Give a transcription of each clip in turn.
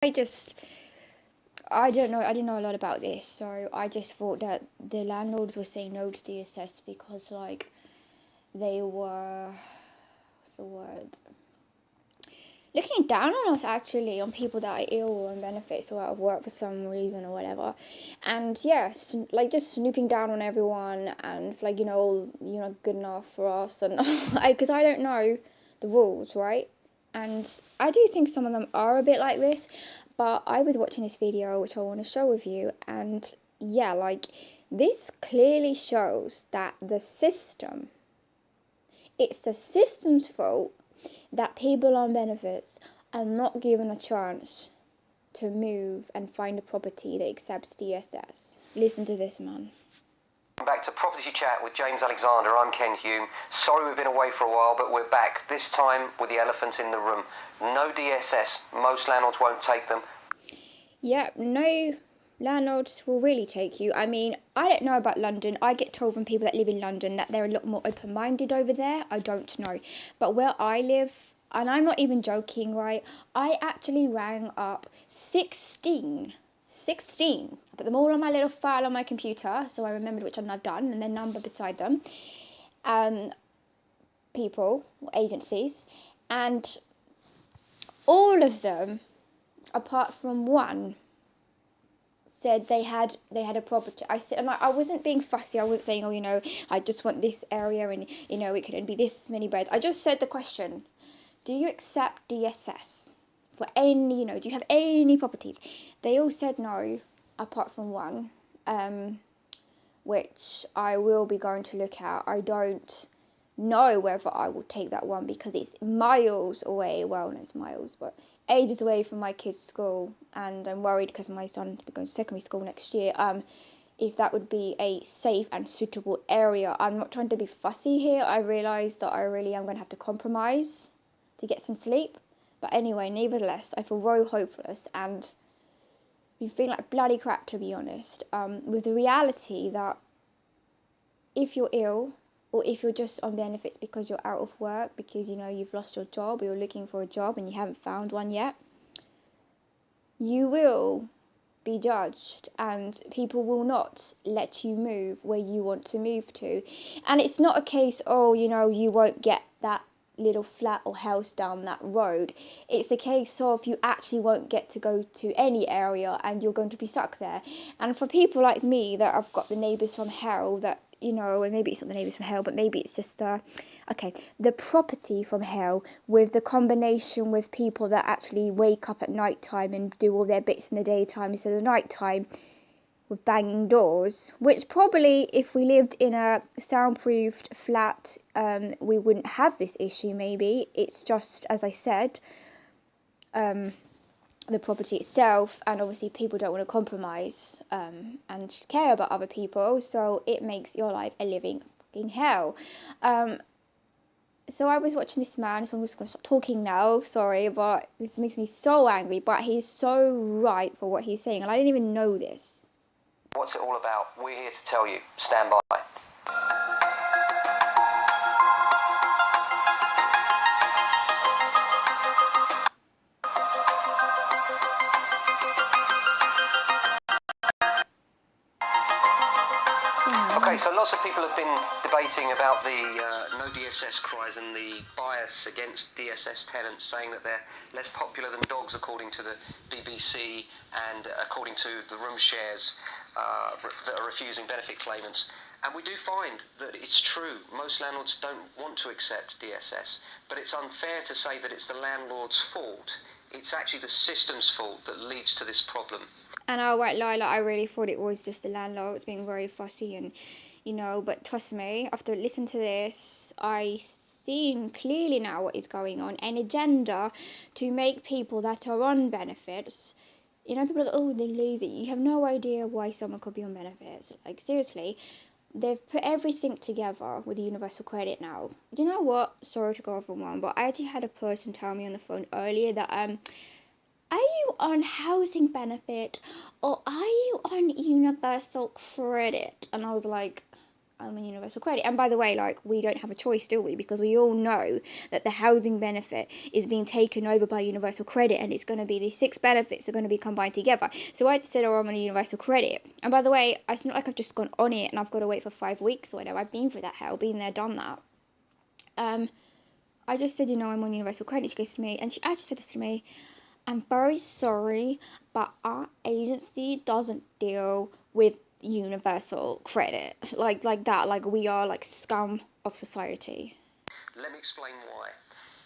I don't know, I didn't know a lot about this, so I just thought that the landlords were saying no to DSS because, like, they were, what's the word? Looking down on us, actually, on people that are ill or on benefits or out of work for some reason or whatever. And yeah, like, just snooping down on everyone and, like, you're not good enough for us. And because I don't know the rules, right? And I do think some of them are a bit like this, but I was watching this video which I want to share with you, and yeah, like, this clearly shows that it's the system's fault that people on benefits are not given a chance to move and find a property that accepts DSS. Listen to this, man. Back to Property Chat with James Alexander. I'm Ken Hume. Sorry we've been away for a while, but we're back. This time with the elephant in the room. No DSS. Most landlords won't take them. Yeah, no landlords will really take you. I mean, I don't know about London. I get told from people that live in London that they're a lot more open-minded over there. I don't know. But where I live, and I'm not even joking, right? I actually rang up 16. I put them all on my little file on my computer, so I remembered which one I've done, and their number beside them. People, agencies, and all of them, apart from one, said they had a property. I said, and I wasn't being fussy. I wasn't saying, I just want this area, and it can be this many beds. I just said the question: do you accept DSS for any? Do you have any properties? They all said no, apart from one, which I will be going to look at. I don't know whether I will take that one because it's miles away. Well, no, it's miles, but ages away from my kids' school, and I'm worried because my son will be going to secondary school next year. If that would be a safe and suitable area. I'm not trying to be fussy here. I realise that I really am going to have to compromise to get some sleep. But anyway, nevertheless, I feel very hopeless and been feeling like bloody crap, to be honest. With the reality that if you're ill, or if you're just on benefits because you're out of work, because you've lost your job, or you're looking for a job and you haven't found one yet, you will be judged and people will not let you move where you want to move to. And it's not a case, you won't get that little flat or house down that road. It's a case of you actually won't get to go to any area and you're going to be stuck there. And for people like me that have got the neighbours from hell that, and maybe it's not the neighbours from hell, but maybe it's just the property from hell, with the combination with people that actually wake up at night time and do all their bits in the daytime instead of night time with banging doors, which probably if we lived in a soundproofed flat, we wouldn't have this issue. Maybe it's just, as I said, the property itself, and obviously people don't want to compromise and care about other people, so it makes your life a living fucking hell. So I was watching this man, so I'm just going to stop talking now, sorry, but this makes me so angry, but he's so right for what he's saying, and I didn't even know this. What's it all about? We're here to tell you. Stand by. Okay, so lots of people have been debating about the no DSS cries and the bias against DSS tenants, saying that they're less popular than dogs, according to the BBC, and according to the room shares that are refusing benefit claimants. And we do find that it's true. Most landlords don't want to accept DSS, but it's unfair to say that it's the landlord's fault. It's actually the system's fault that leads to this problem. And I won't lie, I really thought it was just the landlord being very fussy and, but trust me, after listening to this, I seen clearly now what is going on. An agenda to make people that are on benefits, people are like, oh, they're lazy. You have no idea why someone could be on benefits. Like, seriously, they've put everything together with the universal credit now. Do you know what? Sorry to go off on one, but I actually had a person tell me on the phone earlier that, are you on housing benefit or are you on universal credit? And I was like, I'm on universal credit. And by the way, like, we don't have a choice, do we? Because we all know that the housing benefit is being taken over by universal credit, and it's going to be these 6 benefits are going to be combined together. So I just said, oh, I'm on universal credit. And by the way, it's not like I've just gone on it and I've got to wait for 5 weeks or whatever. I've been through that hell, been there, done that. I just said, I'm on universal credit. She goes to me, and she actually said this to me, I'm very sorry, but our agency doesn't deal with universal credit like that. Like, we are like scum of society. Let me explain why.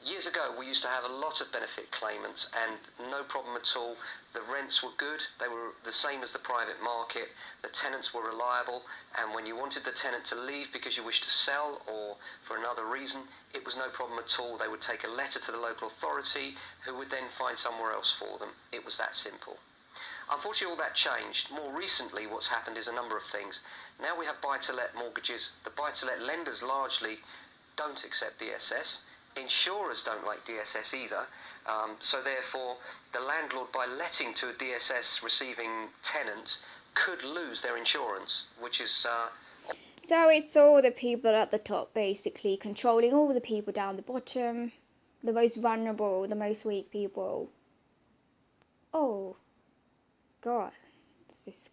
Years ago, we used to have a lot of benefit claimants and no problem at all. The rents were good, they were the same as the private market, the tenants were reliable, and when you wanted the tenant to leave because you wished to sell or for another reason, it was no problem at all. They would take a letter to the local authority who would then find somewhere else for them. It was that simple. Unfortunately, all that changed. More recently, what's happened is a number of things. Now we have buy-to-let mortgages. The buy-to-let lenders largely don't accept DSS. Insurers don't like DSS either, so therefore the landlord, by letting to a DSS receiving tenant, could lose their insurance, which is... So it's all the people at the top basically controlling all the people down the bottom, the most vulnerable, the most weak people. Oh, God, it's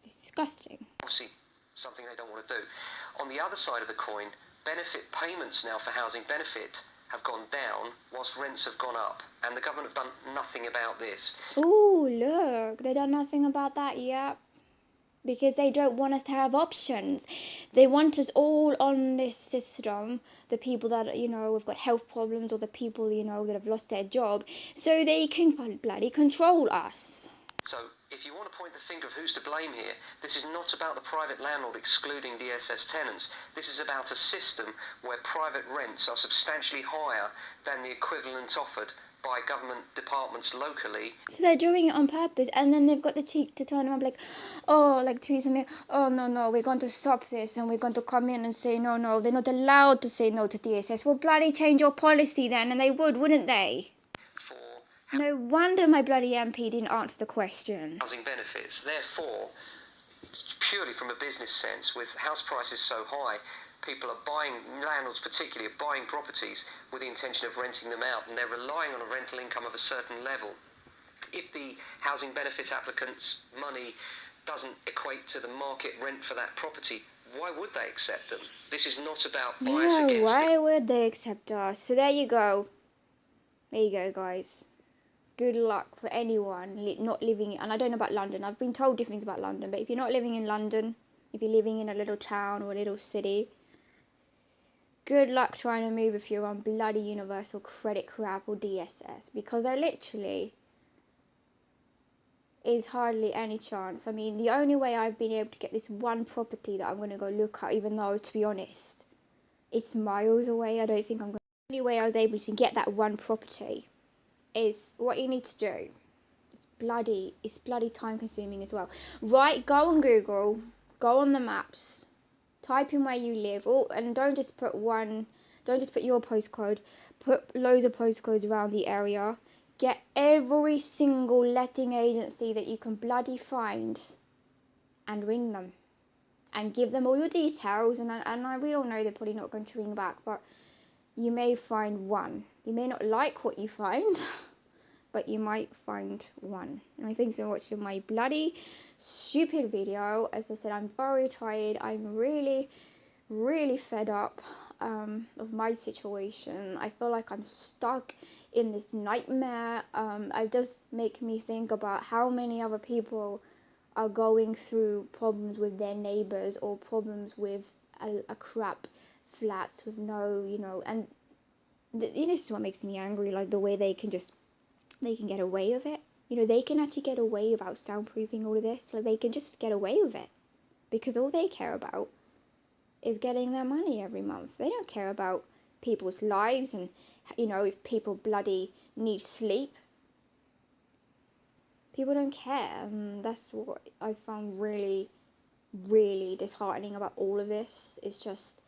disgusting. Obviously something they don't want to do. On the other side of the coin, benefit payments now for housing benefit have gone down whilst rents have gone up, and the government have done nothing about this. Oh, look, they done nothing about that yet, because they don't want us to have options. They want us all on this system, the people that, have got health problems, or the people, that have lost their job, so they can bloody control us. So, if you want to point the finger of who's to blame here, this is not about the private landlord excluding DSS tenants. This is about a system where private rents are substantially higher than the equivalent offered by government departments locally. So they're doing it on purpose, and then they've got the cheek to turn around like, oh, like Theresa May, oh, no, we're going to stop this, and we're going to come in and say, no, they're not allowed to say no to DSS. Well, bloody change your policy then, and they would, wouldn't they? No wonder my bloody MP didn't answer the question. Housing benefits. Therefore, purely from a business sense, with house prices so high, people are buying, landlords particularly, are buying properties with the intention of renting them out, and they're relying on a rental income of a certain level. If the housing benefit applicants' money doesn't equate to the market rent for that property, why would they accept them? This is not about bias against... why would they accept us? So there you go. There you go, guys. Good luck for anyone not living, and I don't know about London, I've been told different things about London, but if you're not living in London, if you're living in a little town or a little city, good luck trying to move if you're on bloody universal credit crap or DSS, because there literally is hardly any chance. I mean, the only way I've been able to get this one property that I'm going to go look at, even though, to be honest, it's miles away, I don't think I'm going to... The only way I was able to get that one property is what you need to do. It's bloody time consuming as well. Right, go on Google, go on the maps, type in where you live, and don't just put your postcode, put loads of postcodes around the area. Get every single letting agency that you can bloody find and ring them and give them all your details, and we all know they're probably not going to ring back, but you may find one. You may not like what you find, but you might find one. And thanks for watching my bloody stupid video. As I said, I'm very tired. I'm really, really fed up of my situation. I feel like I'm stuck in this nightmare. It does make me think about how many other people are going through problems with their neighbours, or problems with a crap flats with no, and this is what makes me angry, like the way they can get away with it. They can actually get away without soundproofing all of this. Like, they can just get away with it because all they care about is getting their money every month. They don't care about people's lives and, if people bloody need sleep. People don't care. And that's what I found really, really disheartening about all of this. Is just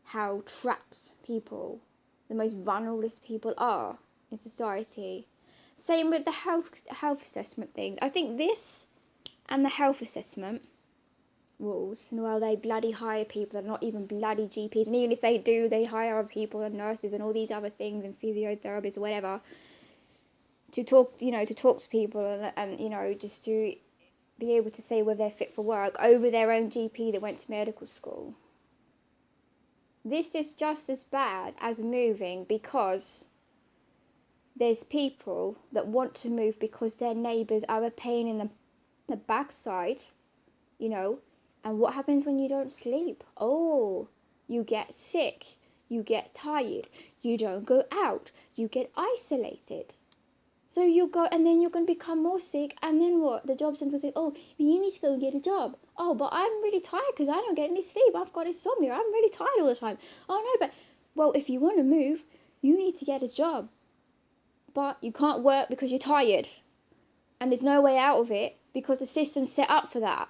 how trapped people, the most vulnerable people, are in society. Same with the health assessment things. I think this and the health assessment rules, and while they bloody hire people that are not even bloody GPs, and even if they do, they hire other people and nurses and all these other things and physiotherapists or whatever to talk, to talk to people and just to be able to say whether they're fit for work over their own GP that went to medical school. This is just as bad as moving, because there's people that want to move because their neighbours are a pain in the backside, and what happens when you don't sleep? Oh, you get sick, you get tired, you don't go out, you get isolated. So you go, and then you're going to become more sick, and then what? The job centre says, oh, you need to go and get a job. Oh, but I'm really tired because I don't get any sleep. I've got insomnia. I'm really tired all the time. Oh, no, but, well, if you want to move, you need to get a job. But you can't work because you're tired. And there's no way out of it because the system's set up for that.